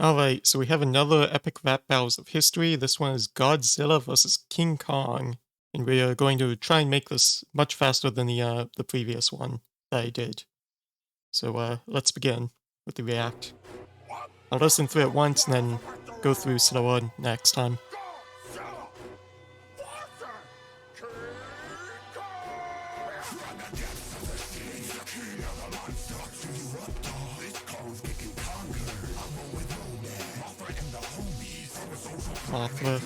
Alright, so we have another epic rap battles of history. This one is Godzilla versus King Kong. And we are going to try and make this much faster than the previous one that I did. So let's begin with the react. I'll listen through it once and then go through slower next time. Mothra.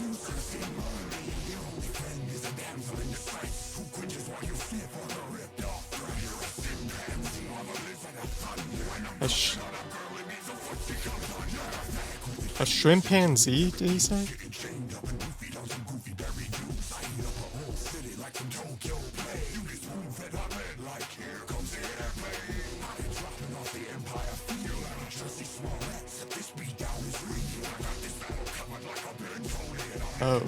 A chimpanzee, did he say? Oh.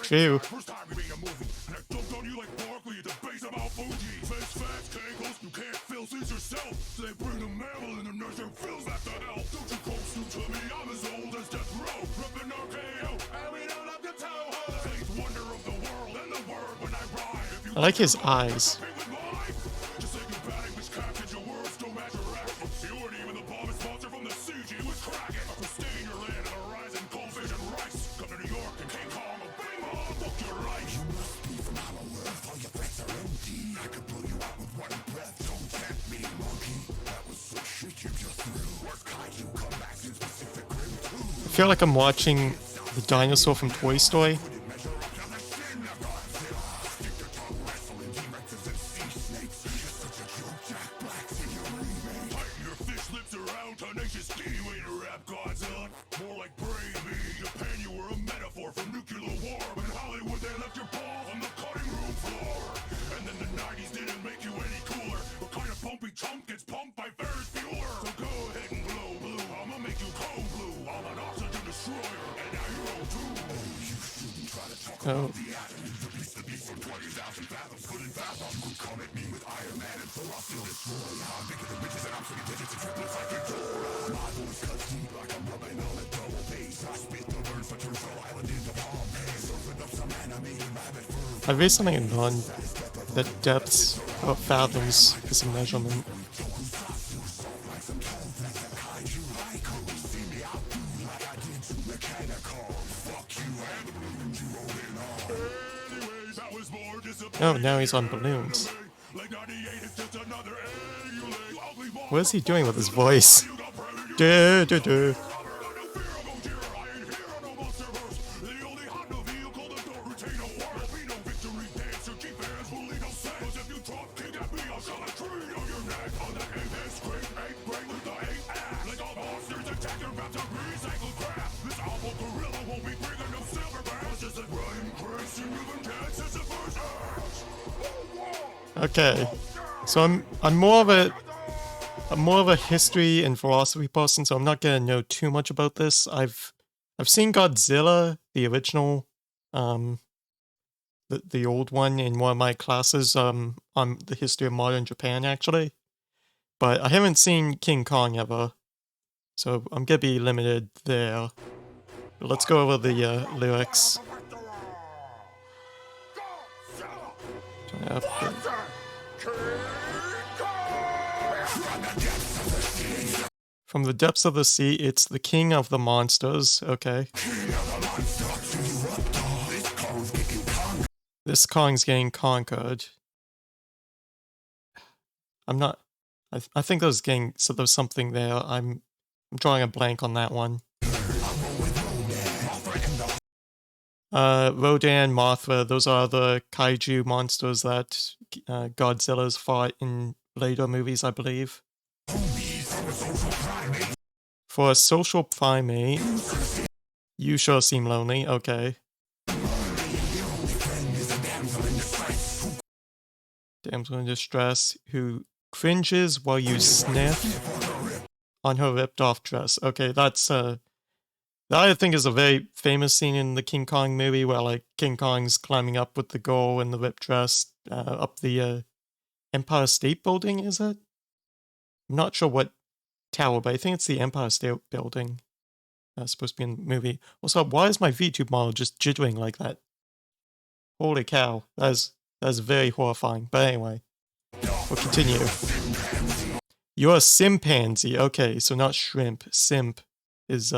True. I like his eyes. I feel like I'm watching the dinosaur from Toy Story. Oh. I recently learned that depths or fathoms is a measurement. Oh, now he's on balloons. What is he doing with his voice? Duh, duh, duh. Okay, so I'm more of a history and philosophy person, so I'm not gonna know too much about this. I've seen Godzilla, the original, the old one in one of my classes on the history of modern Japan actually, but I haven't seen King Kong ever, so I'm gonna be limited there. But let's go over the lyrics. From the depths of the sea, it's the king of the monsters. Okay. This Kong's getting conquered. I'm not. I think there's something there. I'm drawing a blank on that one. Rodan, Mothra, those are the Kaiju monsters that Godzilla's fought in later movies, I believe. For a social primate, you sure seem lonely. Okay. Damsel in distress who cringes while you sniff on her ripped off dress. Okay, that's That I think is a very famous scene in the King Kong movie where like King Kong's climbing up with the girl in the ripped dress up the Empire State Building, is it? I'm not sure what tower, but I think it's the Empire State Building. That's supposed to be in the movie. Also, why is my VTube model just jittering like that? Holy cow, that's very horrifying. But anyway, we'll continue. You're a Simpansy. Okay, so not shrimp. Simp is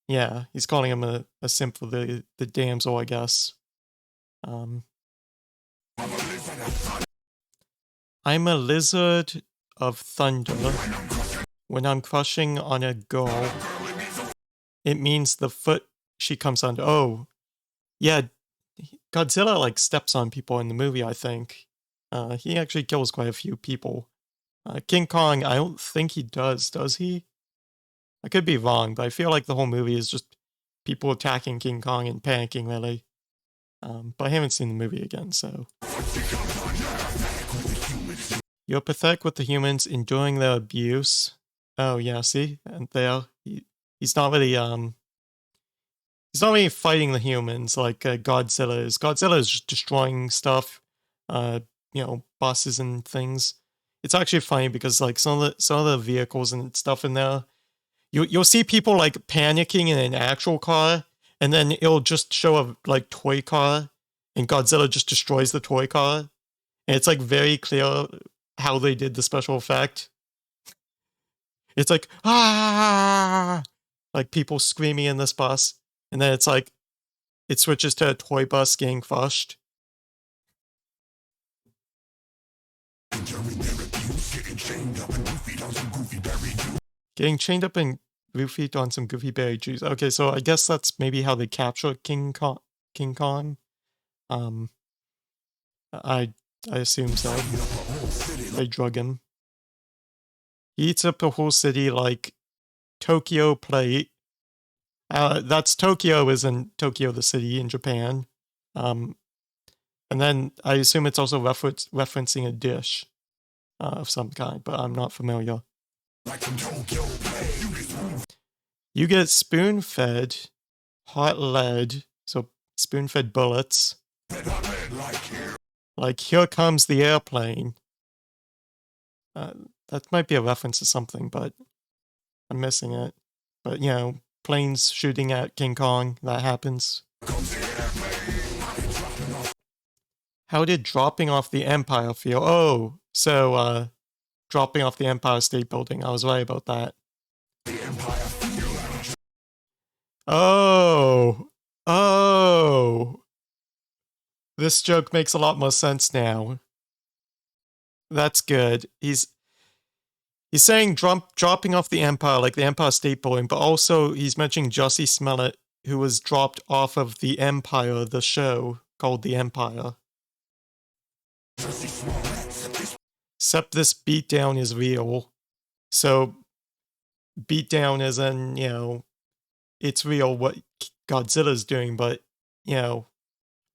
yeah, he's calling him a simp for the damsel, I guess. I'm a lizard of thunder. When I'm crushing on a girl, it means the foot she comes under. Oh, yeah, Godzilla like steps on people in the movie, I think. He actually kills quite a few people. King Kong, I don't think he does he? I could be wrong, but I feel like the whole movie is just people attacking King Kong and panicking, really. But I haven't seen the movie again, so. You're pathetic with the humans enduring their abuse. Oh yeah, see? And there, he's not really, he's not really fighting the humans like Godzilla is. Godzilla is just destroying stuff, you know, buses and things. It's actually funny because like some of the vehicles and stuff in there, you'll see people like panicking in an actual car, and then it'll just show a like toy car, and Godzilla just destroys the toy car, and it's like very clear how they did the special effect. It's like ah, like people screaming in this bus, and then it's like it switches to a toy bus getting crushed. Getting chained up and roofied on some goofy berry juice. Okay, so I guess that's maybe how they capture King Kong. I assume so. They drug him. He eats up the whole city like Tokyo plate. That's Tokyo, isn't Tokyo the city in Japan. And then I assume it's also referencing a dish of some kind, but I'm not familiar. You get spoon-fed hot lead, so spoon-fed bullets. Like, here comes the airplane. That might be a reference to something, but I'm missing it. But, you know, planes shooting at King Kong, that happens. How did dropping off the Empire feel? Oh, so, dropping off the Empire State Building. I was right about that. Oh. Oh. This joke makes a lot more sense now. That's good. He's saying dropping off the Empire, like the Empire State Building, but also he's mentioning Jussie Smollett, who was dropped off of the Empire, the show called The Empire. Except this beatdown is real. So, beatdown is in, you know, it's real what Godzilla's doing, but, you know,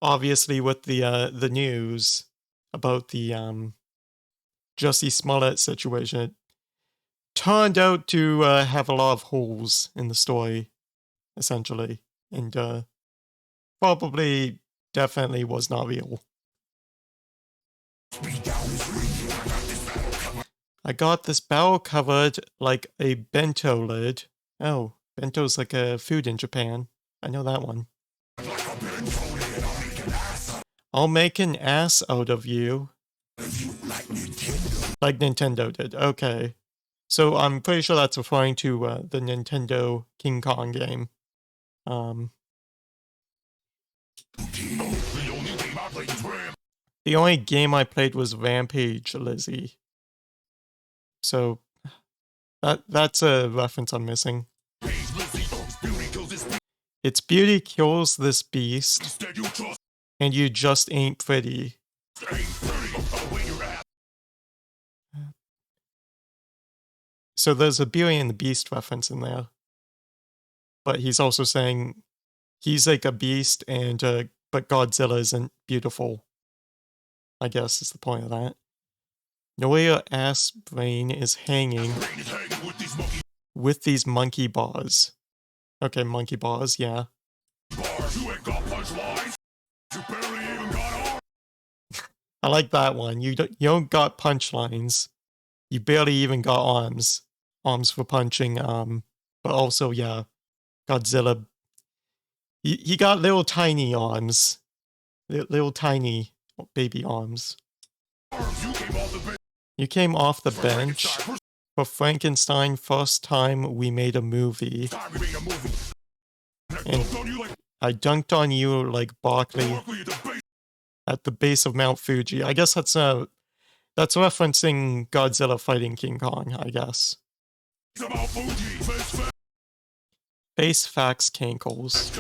obviously with the news about the Jussie Smollett situation, it turned out to have a lot of holes in the story, essentially, and probably definitely was not real. I got this barrel covered like a bento lid. Oh, bento's like a food in Japan. I know that one. I'll make an ass out of you. Like Nintendo did. Okay. So I'm pretty sure that's referring to the Nintendo King Kong game. The only game I played was Rampage, Lizzie. So that's a reference I'm missing. Its beauty kills this beast, and you just ain't pretty. So there's a Beauty and the Beast reference in there. But he's also saying he's like a beast, and but Godzilla isn't beautiful. I guess is the point of that. No way your ass brain is hanging with these monkey bars. Okay, monkey bars, yeah. Bars, you ain't got punchlines. You barely even got arms. I like that one. You don't got punchlines. You barely even got arms. Arms for punching, but also, yeah, Godzilla. He got little tiny arms. Little tiny baby arms. You came off the bench for Frankenstein first time we made a movie. And I dunked on you like Barkley at the base of Mount Fuji. I guess that's referencing Godzilla fighting King Kong, I guess. Face facts, cankles.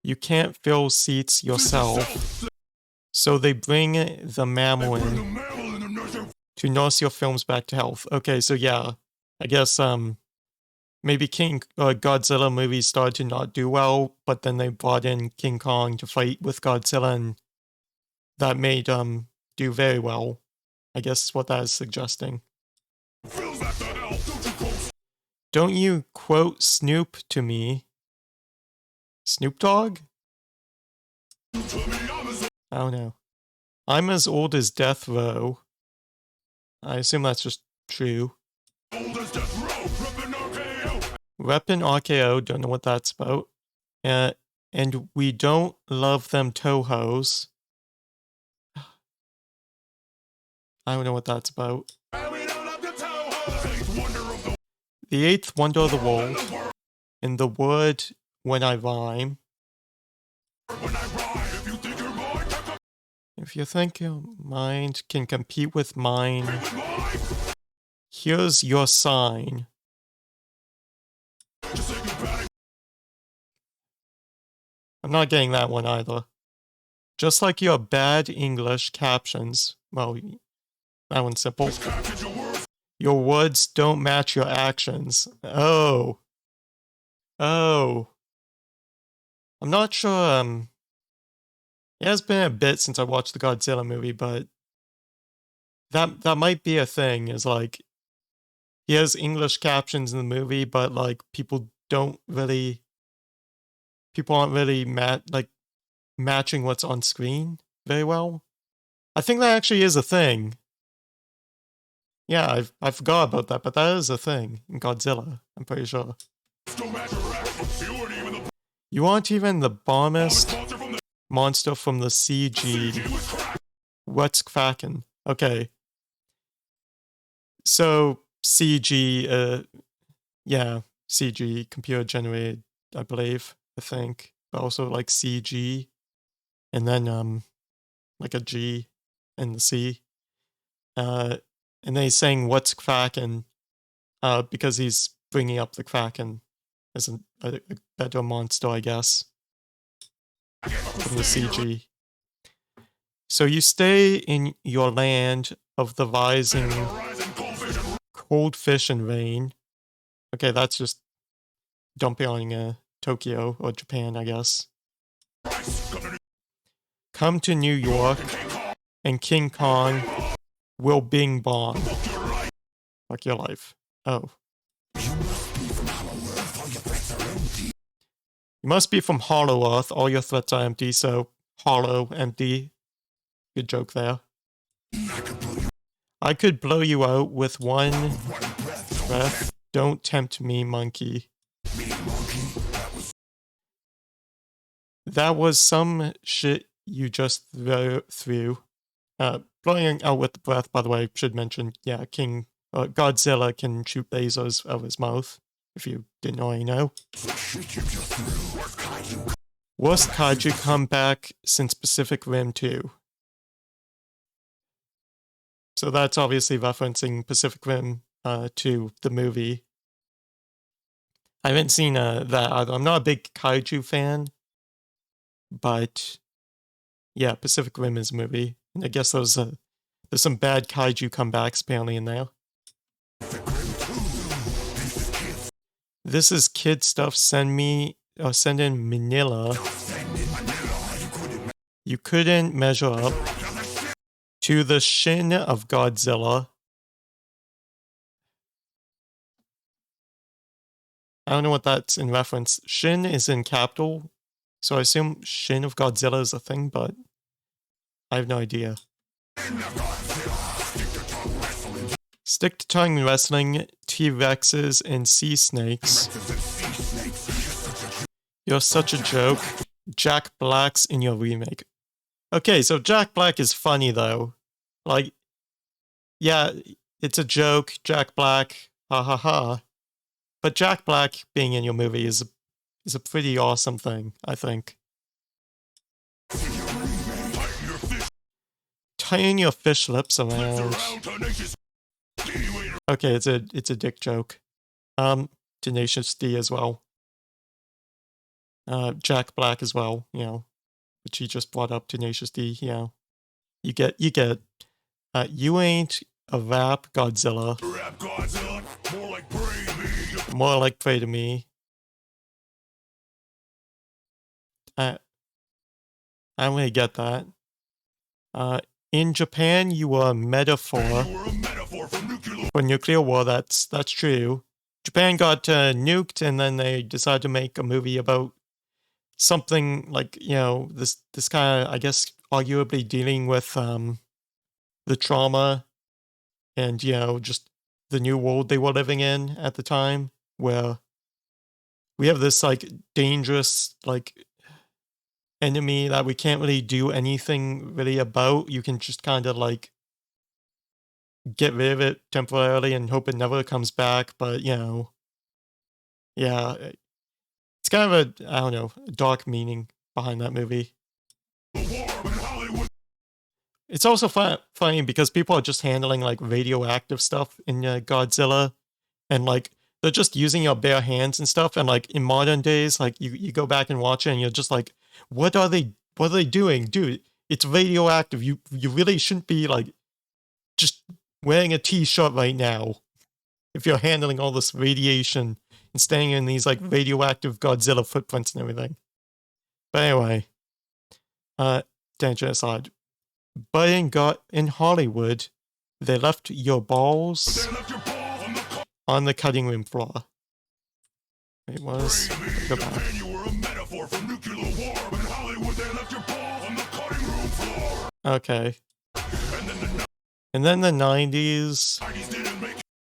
You can't fill seats yourself. So they bring the mammal in to nurse your films back to health. Okay, so yeah, I guess maybe Godzilla movies started to not do well, but then they brought in King Kong to fight with Godzilla, and that made do very well. I guess is what that is suggesting. Don't you quote Snoop to me? Snoop Dogg? I don't know. I'm as old as Death Row. I assume that's just true. Reppin' RKO, don't know what that's about. And we don't love them Tohos. I don't know what that's about. The eighth wonder of the world. In the word when I rhyme. If you think your mind can compete with mine, here's your sign. I'm not getting that one either. Just like your bad English captions. Well, that one's simple. Your words don't match your actions. Oh. Oh. I'm not sure, it has been a bit since I watched the Godzilla movie, but that might be a thing, is like, he has English captions in the movie, but like, people aren't really matching what's on screen very well. I think that actually is a thing. Yeah, I forgot about that, but that is a thing in Godzilla, I'm pretty sure. You aren't even the bombest monster from the CG. What's crackin'? Okay. So, CG, yeah, CG, computer generated, I believe, I think. But also like CG, and then, like a G and the C. And then he's saying, what's crackin'? Because he's bringing up the Kraken as a better monster, I guess, from the CG. So you stay in your land of the rising cold fish and rain. Okay, that's just dumping on Tokyo or Japan, I guess. Come to New York, and King Kong will bing bong. Fuck your life. Oh. You must be from Hollow Earth. All your threats are empty, so hollow, empty. Good joke there. I could blow you out with one breath. Don't tempt me, monkey. That was some shit you just threw. Blowing out with the breath, by the way, should mention, yeah, Godzilla can shoot lasers out of his mouth. If you didn't already know. Worst Kaiju comeback since Pacific Rim 2. So that's obviously referencing Pacific Rim 2, the movie. I haven't seen that either. I'm not a big Kaiju fan, but yeah, Pacific Rim is a movie. And I guess there's some bad Kaiju comebacks apparently in there. This is kid stuff. Send in Manila. You couldn't measure up to the shin of Godzilla. I don't know what that's in reference. Shin is in capital, so I assume Shin of Godzilla is a thing, but I have no idea. Stick to tongue wrestling, T-Rexes, and sea snakes. You're such a joke. Jack Black's in your remake. Okay, so Jack Black is funny though. Like, yeah, it's a joke, Jack Black, ha ha ha. But Jack Black being in your movie is a pretty awesome thing, I think. Tying your fish lips around. Okay, it's a dick joke. Tenacious D as well. Jack Black as well, you know, which he just brought up. Tenacious D, you know, you get. You ain't a rap Godzilla. Rap Godzilla, more like pray to me. More like pray to me. I don't really get that. In Japan, you were a metaphor. You were a metaphor for nuclear war. That's true. Japan got nuked, and then they decided to make a movie about something like, you know, this kind of, I guess, arguably dealing with the trauma and, you know, just the new world they were living in at the time, where we have this like dangerous like enemy that we can't really do anything really about. You can just kind of like get rid of it temporarily and hope it never comes back. But, you know, yeah, it's kind of a, I don't know, dark meaning behind that movie. It's also funny because people are just handling like radioactive stuff in Godzilla, and like they're just using your bare hands and stuff. And like in modern days, like you go back and watch it, and you're just like, what are they doing, dude? It's radioactive. You really shouldn't be like just wearing a t-shirt right now if you're handling all this radiation and staying in these like radioactive Godzilla footprints and everything. But anyway, tangent aside. But in Hollywood, they left your balls on the cutting room floor. It was. Go back. Okay. And then the 90s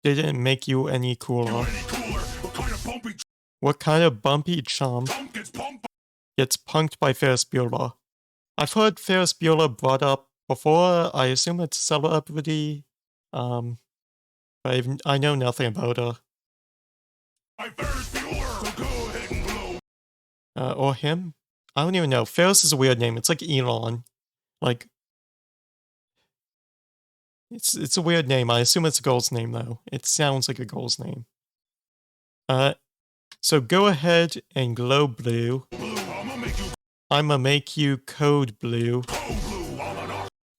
didn't make you any cooler. What kind of bumpy chump gets punked by Ferris Bueller? I've heard Ferris Bueller brought up before. I assume it's a celebrity. But I know nothing about her. Or him? I don't even know. Ferris is a weird name. It's like Elon. Like, it's a weird name. I assume it's a girl's name, though. It sounds like a girl's name. So go ahead and glow blue. I'ma make you code blue.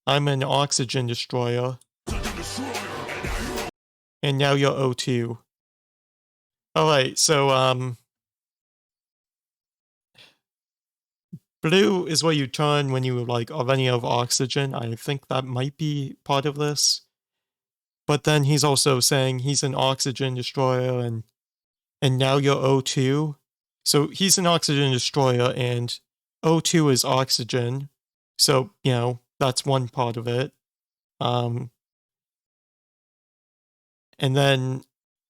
I'm an oxygen destroyer. And now you're O2. Alright, so, blue is what you turn when you, like, are running out of oxygen. I think that might be part of this. But then he's also saying he's an oxygen destroyer, and now you're O2. So he's an oxygen destroyer, and O2 is oxygen. So, you know, that's one part of it. And then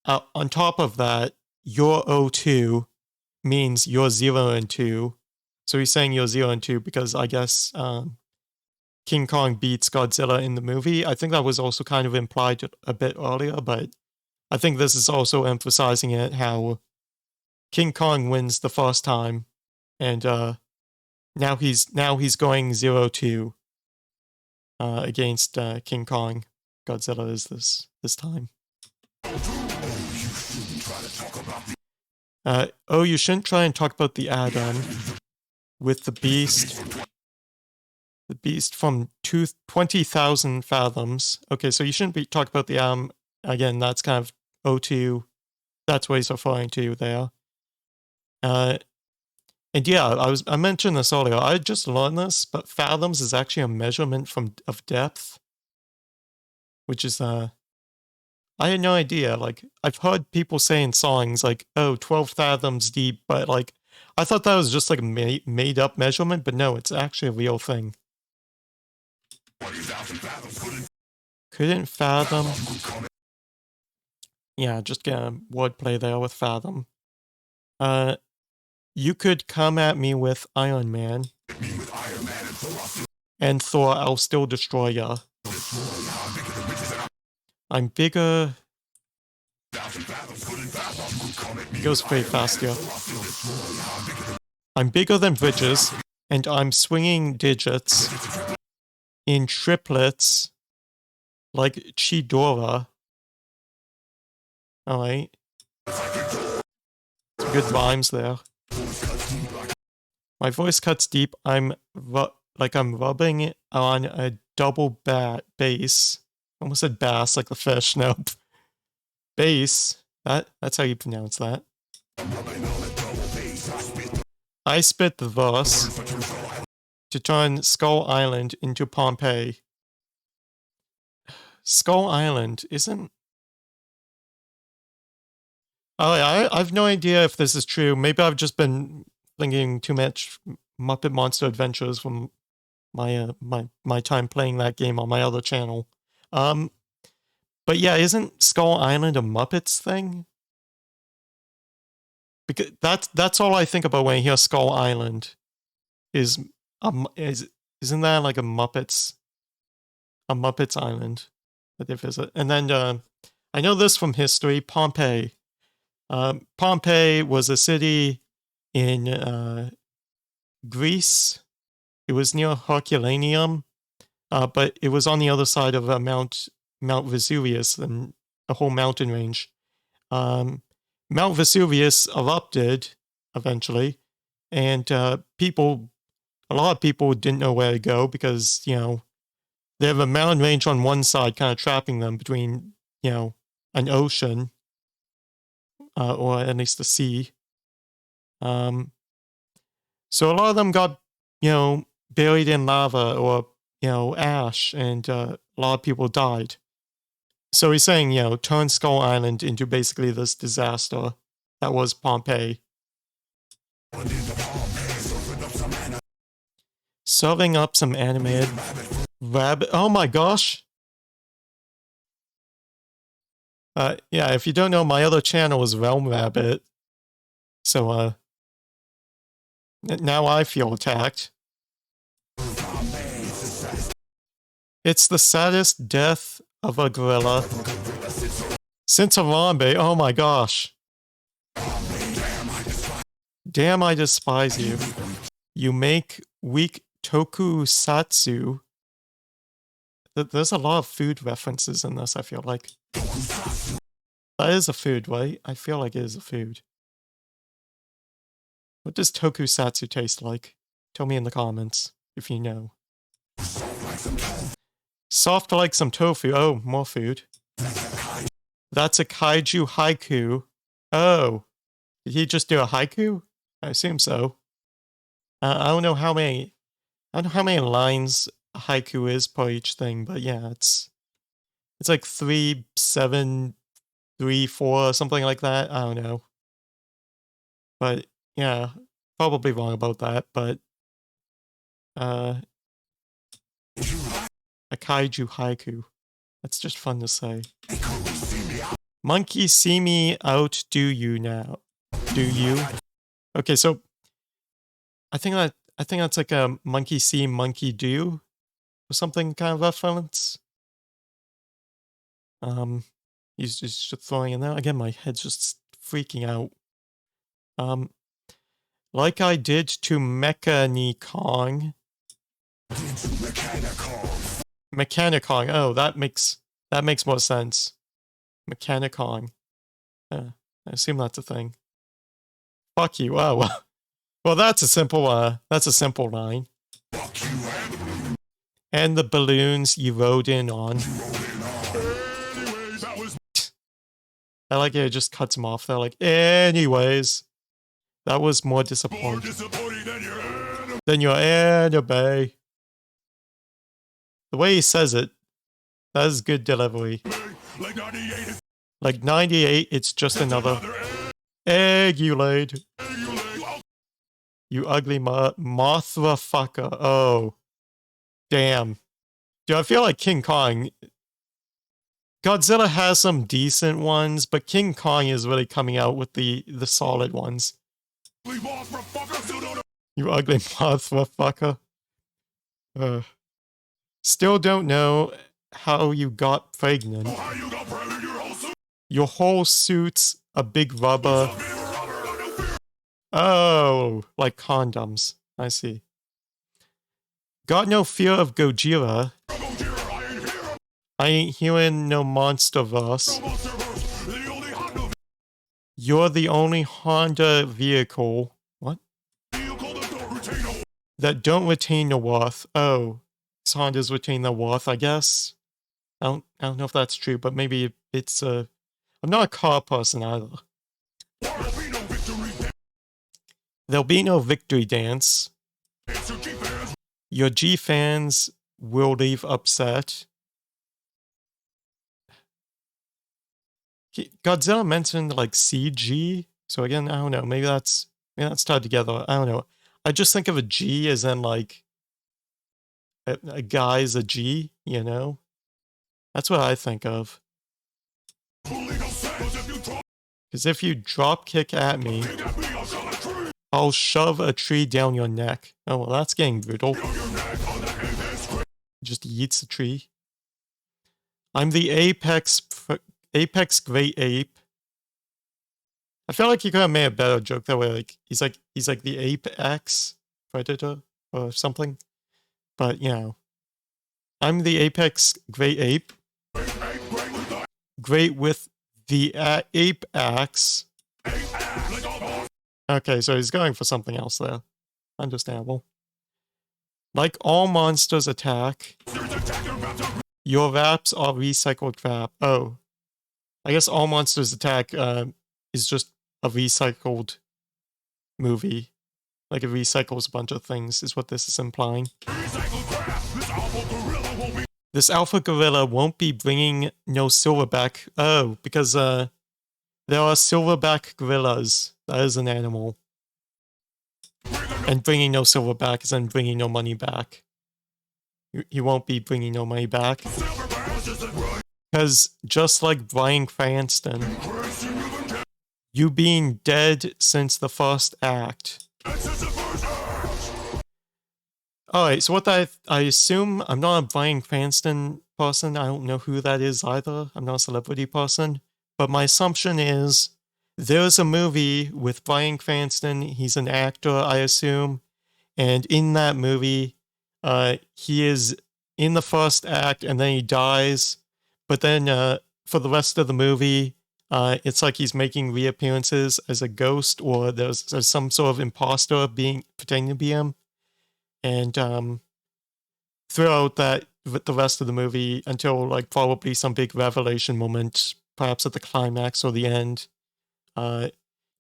on top of that, your O2 means you're 0 and 2. So he's saying you're 0 and 2 because I guess King Kong beats Godzilla in the movie. I think that was also kind of implied a bit earlier, but I think this is also emphasizing it, how King Kong wins the first time, and now he's going 0-2 against King Kong. Godzilla is this time. Oh, you shouldn't try and talk about the add-on with the beast. The beast from 20,000 fathoms. Okay, so you shouldn't be talking about the again, that's kind of O2. That's what he's referring to there. And yeah, I mentioned this earlier. I just learned this, but fathoms is actually a measurement of depth, which is I had no idea. Like, I've heard people say in songs, like, oh, 12 fathoms deep, but, like, I thought that was just, like, a made-up measurement, but no, it's actually a real thing. Couldn't fathom. Yeah, just get a wordplay there with fathom. You could come at me with Iron Man. And Thor, I'll still destroy ya. I'm bigger. It goes pretty fast here. I'm bigger than bridges, and I'm swinging digits in triplets like Chidora. Alright. Some good rhymes there. My voice cuts deep. I'm rubbing on a double bass. Almost said bass, like the fish. Nope. Bass. That's how you pronounce that. I spit the verse to turn Skull Island into Pompeii. Skull Island isn't... Oh, yeah, I have no idea if this is true. Maybe I've just been thinking too much Muppet Monster Adventures from my my time playing that game on my other channel. But yeah, isn't Skull Island a Muppets thing? Because that's all I think about when I hear Skull Island. Isn't that like a Muppets Island that they visit? And then I know this from history. Pompeii. Pompeii was a city in Greece. It was near Herculaneum, but it was on the other side of Mount Vesuvius and a whole mountain range. Mount Vesuvius erupted eventually, and a lot of people didn't know where to go because, you know, they have a mountain range on one side kind of trapping them between, you know, an ocean, or at least the sea. So a lot of them got, you know, buried in lava or, you know, ash, and a lot of people died. So he's saying, you know, turn Skull Island into basically this disaster that was Pompeii. Serving up some animated rabbit. Oh my gosh! Yeah, if you don't know, my other channel is RealmReact. So, now I feel attacked. It's the saddest death of a gorilla since Harambe. Oh my gosh. Damn, I despise you. You make weak tokusatsu. There's a lot of food references in this, I feel like. That is a food, right? I feel like it is a food. What does tokusatsu taste like? Tell me in the comments if you know. Soft like some tofu. Oh, more food. That's a kaiju haiku. Oh. Did he just do a haiku? I assume so. I don't know how many lines a haiku is per each thing, but yeah, it's like 3, 7, 3, 4, something like that. I don't know. But yeah, probably wrong about that, but a kaiju haiku. That's just fun to say. Monkey see me out, do you now? Do you? Okay, so I think that's like a monkey see, monkey do, or something kind of reference. He's just throwing in there. Again, my head's just freaking out. Like I did to Mechanicon. Mechanicon. Oh, that makes more sense. Mechanicon. I assume that's a thing. Fuck you. Oh, well, that's a simple line. And the balloons you rode in on. I like it just cuts them off. They're like, anyways. That was more disappointing than your anime. The way he says it, that is good delivery. Like 98, it's just another egg you laid. You ugly Mothra fucker. Oh, damn. Dude, I feel like King Kong. Godzilla has some decent ones, but King Kong is really coming out with the solid ones. You ugly Mothra fucker. Still don't know how you got pregnant. Your whole suit's a big rubber. Oh, like condoms. I see. Got no fear of Godzilla. I ain't hearing no monsterverse. You're the only Honda vehicle. What? That don't retain the worth. Oh, Hondas retain the worth, I guess. I don't know if that's true, but maybe it's I'm not a car person either. There'll be no victory dance. Your G fans will leave upset. Godzilla mentioned like CG, so again, I don't know. Maybe that's tied together. I don't know. I just think of a G as in like a guy's a G, you know? That's what I think of. Because if you drop kick at me, I'll shove a tree down your neck. Oh, well, that's getting brutal. Just yeets the tree. I'm the apex great ape. I feel like you could have made a better joke that way. Like he's like the apex predator or something. But you know, I'm the apex great ape. Great with the ape axe. Okay, so he's going for something else there. Understandable. Like all monsters attack, your raps are recycled crap. Oh. I guess all monsters attack is just a recycled movie. Like it recycles a bunch of things, is what this is implying. This alpha gorilla won't be bringing no silverback. Oh, because there are silverback gorillas. That is an animal. And bringing no silverback is then bringing no money back. You won't be bringing no money back. Because just like Bryan Cranston, you being dead since the first act. Alright, so what I assume, I'm not a Bryan Cranston person, I don't know who that is either, I'm not a celebrity person, but my assumption is there's a movie with Bryan Cranston, he's an actor, I assume, and in that movie, he is in the first act and then he dies, but then for the rest of the movie, it's like he's making reappearances as a ghost or there's some sort of imposter pretending to be him. And throughout that, the rest of the movie, until like probably some big revelation moment, perhaps at the climax or the end,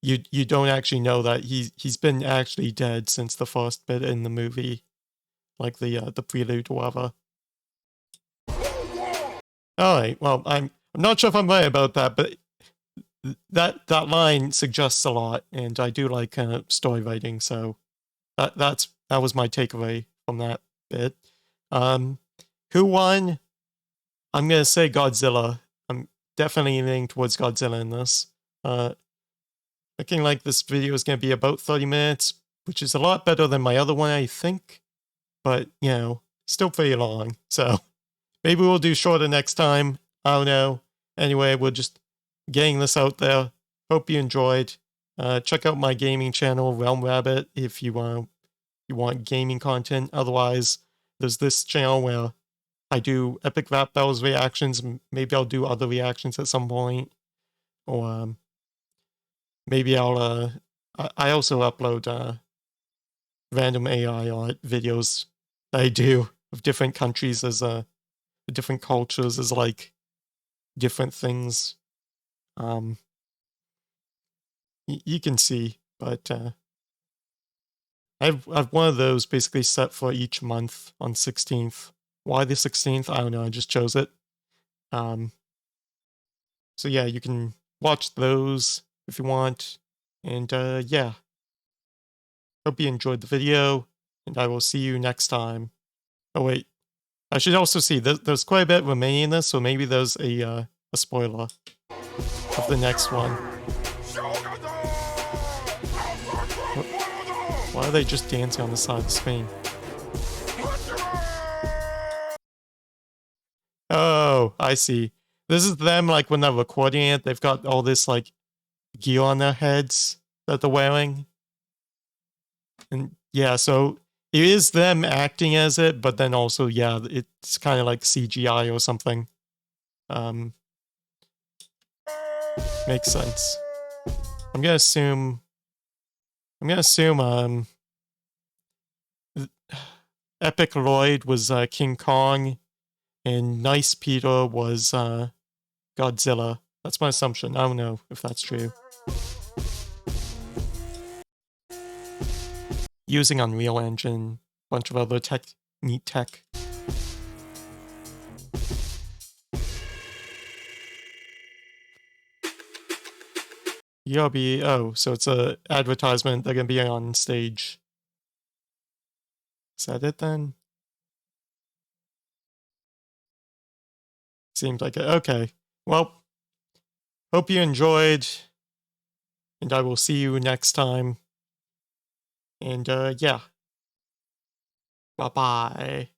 you don't actually know that he's been actually dead since the first bit in the movie, like the prelude or whatever. All right, well, I'm not sure if I'm right about that, but that line suggests a lot, and I do like story writing, so that was my takeaway from that bit. Who won? I'm gonna say Godzilla. I'm definitely leaning towards Godzilla in this. Looking like this video is gonna be about 30 minutes, which is a lot better than my other one, I think. But, you know, still pretty long, so maybe we'll do shorter next time. I don't know. Anyway, we're just getting this out there. Hope you enjoyed. Check out my gaming channel, RealmReact, if you want gaming content. Otherwise, there's this channel where I do epic rap battles reactions. Maybe I'll do other reactions at some point. Or maybe I'll I also upload random AI art videos that I do of different countries as different cultures as like different things. You can see, but I've one of those basically set for each month on 16th. Why the 16th? I don't know. I just chose it. So yeah, you can watch those if you want. And yeah, hope you enjoyed the video, and I will see you next time. Oh wait, I should also see, there's quite a bit remaining in this, so maybe there's a spoiler of the next one. Why are they just dancing on the side of the screen? Oh, I see. This is them, like, when they're recording it, they've got all this, like, gear on their heads that they're wearing. And yeah, so it is them acting as it, but then also, yeah, it's kind of like CGI or something. Makes sense. I'm gonna assume, Epic Lloyd was King Kong, and Nice Peter was Godzilla. That's my assumption. I don't know if that's true. Using Unreal Engine, bunch of other neat tech. Oh, so it's a advertisement. They're gonna be on stage. Is that it then? Seems like it. Okay. Well, hope you enjoyed, and I will see you next time. And yeah. Bye-bye.